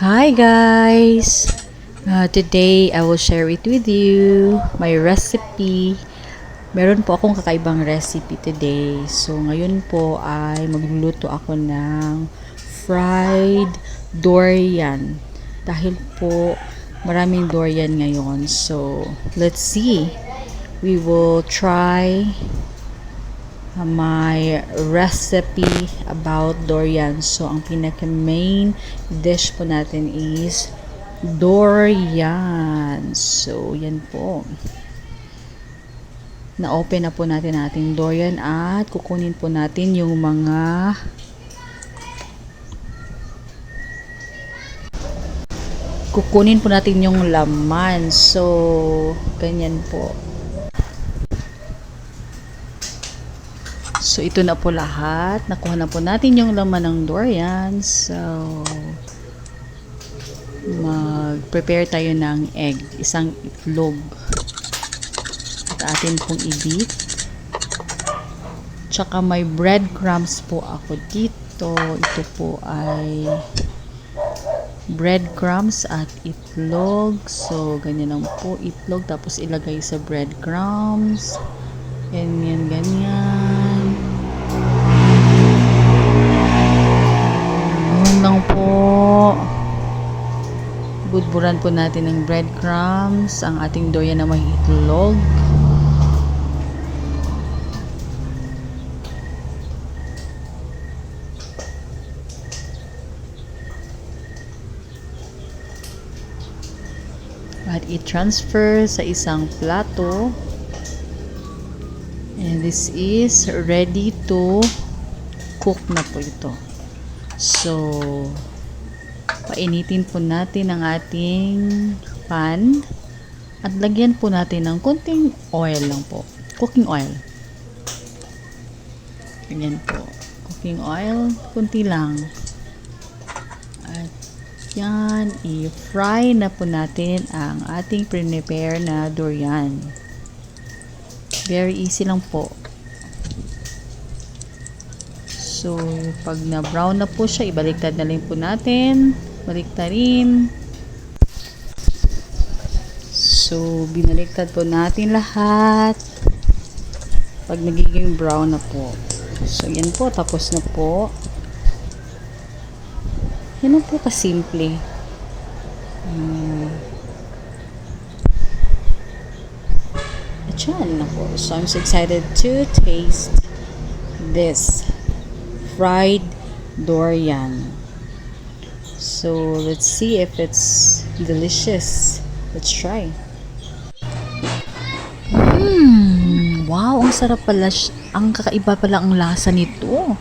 Hi guys! Today I will share it with you my recipe. Meron po akong kakaibang recipe today. So ngayon po ay magluluto ako ng fried durian. Dahil po maraming durian ngayon. So let's see. We will try my recipe about durian. So, ang pinaka-main dish po natin is durian. So, yan po. Na-open na po natin ating durian at kukunin po natin yung mga laman. So, ganyan po. So, ito na po lahat. Nakuha na po natin yung laman ng durian. So, mag-prepare tayo ng egg. Isang itlog. At atin pong i-beat. Tsaka may breadcrumbs po ako dito. Ito po ay breadcrumbs at itlog. So, ganyan lang po. Itlog. Tapos ilagay sa breadcrumbs. Ganyan, ganyan. Ayan lang po. Budburan po natin ng breadcrumbs ang ating durian na may itlog. At i-transfer sa isang plato. And this is ready to cook na po ito. So, painitin po natin ang ating pan at lagyan po natin ng konting oil lang po. Cooking oil. Ganyan po. Cooking oil, konti lang. At yan, i-fry na po natin ang ating prepare na durian. Very easy lang po. So, pag na-brown na po siya, ibaliktad na lang po natin. Baliktarin. So, binaliktad po natin lahat. Pag nagiging brown na po. So, yan po. Tapos na po. Yan na po kasimple. Yan na po. So, I'm so excited to taste this fried durian. So, let's see if it's delicious. Let's try. Wow, ang sarap pala. Ang kakaiba pala ang lasa nito.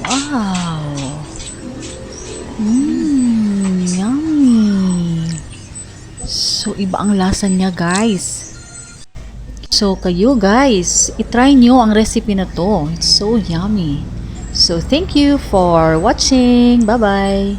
Wow. Yummy. So, iba ang lasa niya, guys. So, kayo guys, itry nyo ang recipe na to. It's so yummy. So, thank you for watching. Bye-bye.